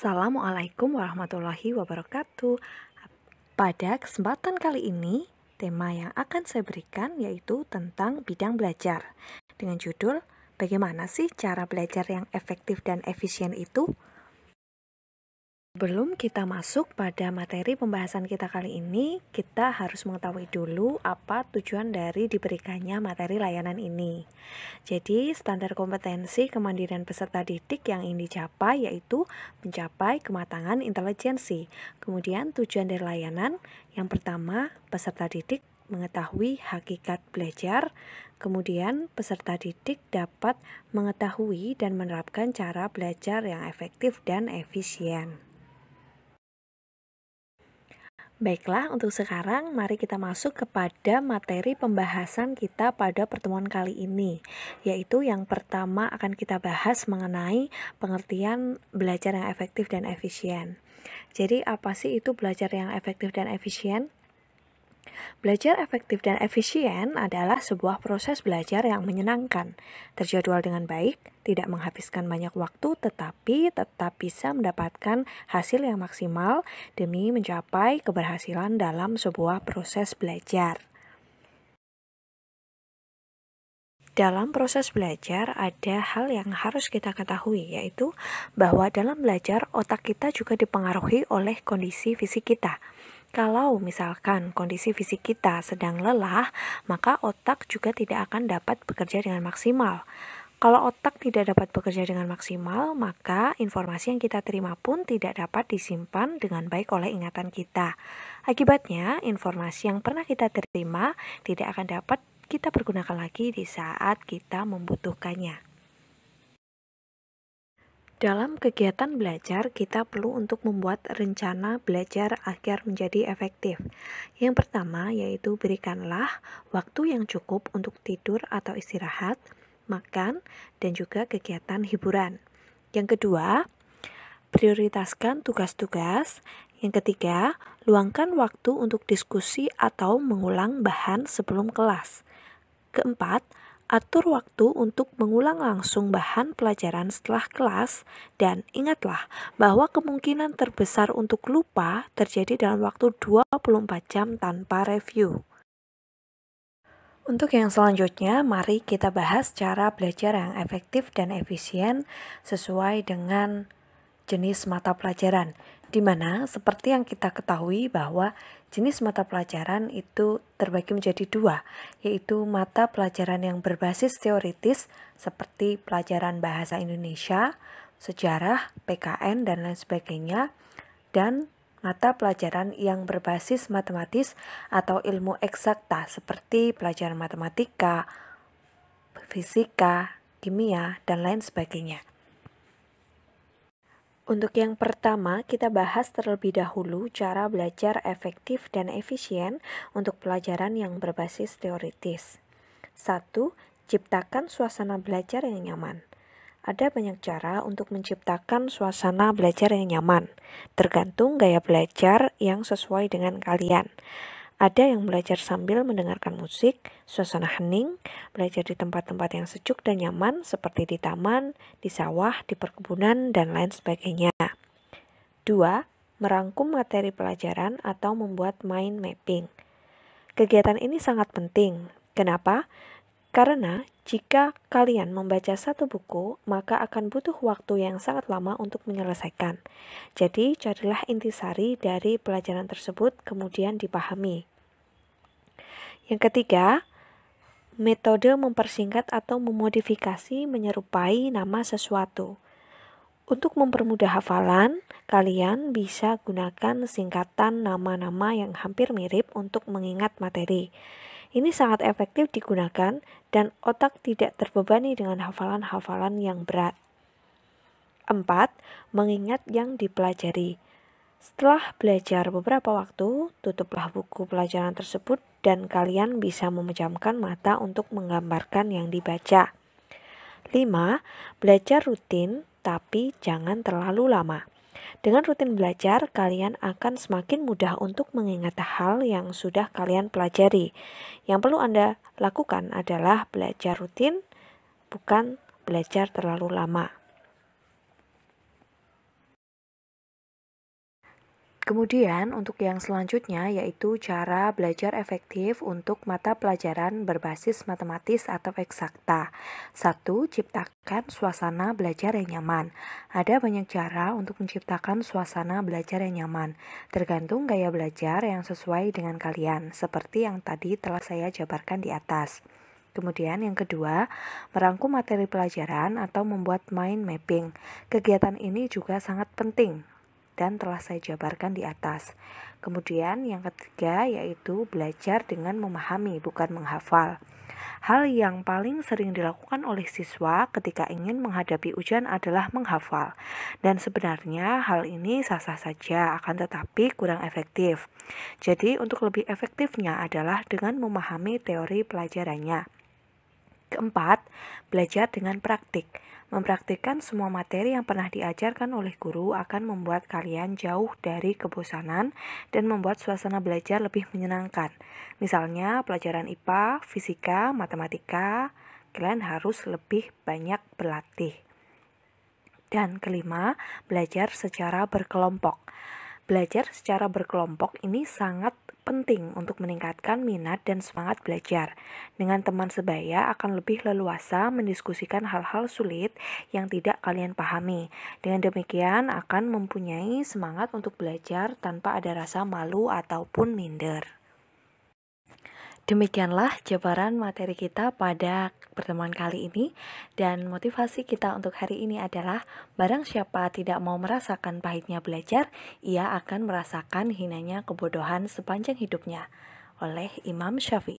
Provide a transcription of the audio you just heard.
Assalamualaikum warahmatullahi wabarakatuh. Pada kesempatan kali ini, tema yang akan saya berikan yaitu tentang bidang belajar. Dengan judul, bagaimana sih cara belajar yang efektif dan efisien itu? Sebelum kita masuk pada materi pembahasan kita kali ini, kita harus mengetahui dulu apa tujuan dari diberikannya materi layanan ini. Jadi, standar kompetensi kemandirian peserta didik yang ingin dicapai yaitu mencapai kematangan intelijensi. Kemudian tujuan dari layanan, yang pertama, peserta didik mengetahui hakikat belajar. Kemudian, peserta didik dapat mengetahui dan menerapkan cara belajar yang efektif dan efisien. Baiklah, untuk sekarang mari kita masuk kepada materi pembahasan kita pada pertemuan kali ini, yaitu yang pertama akan kita bahas mengenai pengertian belajar yang efektif dan efisien. Jadi, apa sih itu belajar yang efektif dan efisien? Belajar efektif dan efisien adalah sebuah proses belajar yang menyenangkan, terjadwal dengan baik, tidak menghabiskan banyak waktu, tetapi tetap bisa mendapatkan hasil yang maksimal demi mencapai keberhasilan dalam sebuah proses belajar. Dalam proses belajar, ada hal yang harus kita ketahui, yaitu bahwa dalam belajar, otak kita juga dipengaruhi oleh kondisi fisik kita. Kalau misalkan kondisi fisik kita sedang lelah, maka otak juga tidak akan dapat bekerja dengan maksimal. Kalau otak tidak dapat bekerja dengan maksimal, maka informasi yang kita terima pun tidak dapat disimpan dengan baik oleh ingatan kita. Akibatnya, informasi yang pernah kita terima tidak akan dapat kita pergunakan lagi di saat kita membutuhkannya. Dalam kegiatan belajar, kita perlu untuk membuat rencana belajar agar menjadi efektif. Yang pertama yaitu berikanlah waktu yang cukup untuk tidur atau istirahat, makan, dan juga kegiatan hiburan. Yang kedua, prioritaskan tugas-tugas. Yang ketiga, luangkan waktu untuk diskusi atau mengulang bahan sebelum kelas. Keempat, atur waktu untuk mengulang langsung bahan pelajaran setelah kelas, dan ingatlah bahwa kemungkinan terbesar untuk lupa terjadi dalam waktu 24 jam tanpa review. Untuk yang selanjutnya, mari kita bahas cara belajar yang efektif dan efisien sesuai dengan jenis mata pelajaran, di mana seperti yang kita ketahui bahwa jenis mata pelajaran itu terbagi menjadi dua, yaitu mata pelajaran yang berbasis teoritis seperti pelajaran bahasa Indonesia, sejarah, PKN, dan lain sebagainya, dan mata pelajaran yang berbasis matematis atau ilmu eksakta seperti pelajaran matematika, fisika, kimia, dan lain sebagainya. Untuk yang pertama, kita bahas terlebih dahulu cara belajar efektif dan efisien untuk pelajaran yang berbasis teoritis. 1. Ciptakan suasana belajar yang nyaman. Ada banyak cara untuk menciptakan suasana belajar yang nyaman, tergantung gaya belajar yang sesuai dengan kalian. Ada yang belajar sambil mendengarkan musik, suasana hening, belajar di tempat-tempat yang sejuk dan nyaman seperti di taman, di sawah, di perkebunan, dan lain sebagainya. 2. Merangkum materi pelajaran atau membuat mind mapping. Kegiatan ini sangat penting. Kenapa? Karena jika kalian membaca satu buku, maka akan butuh waktu yang sangat lama untuk menyelesaikan. Jadi, carilah intisari dari pelajaran tersebut kemudian dipahami. Yang ketiga, metode mempersingkat atau memodifikasi menyerupai nama sesuatu. Untuk mempermudah hafalan, kalian bisa gunakan singkatan nama-nama yang hampir mirip untuk mengingat materi. Ini sangat efektif digunakan dan otak tidak terbebani dengan hafalan-hafalan yang berat. 4. Mengingat yang dipelajari. Setelah belajar beberapa waktu, tutuplah buku pelajaran tersebut dan kalian bisa memejamkan mata untuk menggambarkan yang dibaca. 5. Belajar rutin, tapi jangan terlalu lama. Dengan rutin belajar, kalian akan semakin mudah untuk mengingat hal yang sudah kalian pelajari. Yang perlu Anda lakukan adalah belajar rutin, bukan belajar terlalu lama. Kemudian untuk yang selanjutnya yaitu cara belajar efektif untuk mata pelajaran berbasis matematis atau eksakta. 1. Ciptakan suasana belajar yang nyaman. Ada banyak cara untuk menciptakan suasana belajar yang nyaman, tergantung gaya belajar yang sesuai dengan kalian, seperti yang tadi telah saya jabarkan di atas. Kemudian yang kedua, merangkum materi pelajaran atau membuat mind mapping. Kegiatan ini juga sangat penting dan telah saya jabarkan di atas. Kemudian yang ketiga yaitu belajar dengan memahami bukan menghafal. Hal yang paling sering dilakukan oleh siswa ketika ingin menghadapi ujian adalah menghafal. Dan sebenarnya hal ini sah-sah saja, akan tetapi kurang efektif. Jadi untuk lebih efektifnya adalah dengan memahami teori pelajarannya. Keempat, belajar dengan praktik. Mempraktikkan semua materi yang pernah diajarkan oleh guru akan membuat kalian jauh dari kebosanan dan membuat suasana belajar lebih menyenangkan. Misalnya pelajaran IPA, fisika, matematika, kalian harus lebih banyak berlatih. Dan kelima, belajar secara berkelompok. Belajar secara berkelompok ini sangat penting untuk meningkatkan minat dan semangat belajar. Dengan teman sebaya akan lebih leluasa mendiskusikan hal-hal sulit yang tidak kalian pahami. Dengan demikian akan mempunyai semangat untuk belajar tanpa ada rasa malu ataupun minder. Demikianlah jabaran materi kita pada pertemuan kali ini, dan motivasi kita untuk hari ini adalah barang siapa tidak mau merasakan pahitnya belajar, ia akan merasakan hinanya kebodohan sepanjang hidupnya, oleh Imam Syafi'i.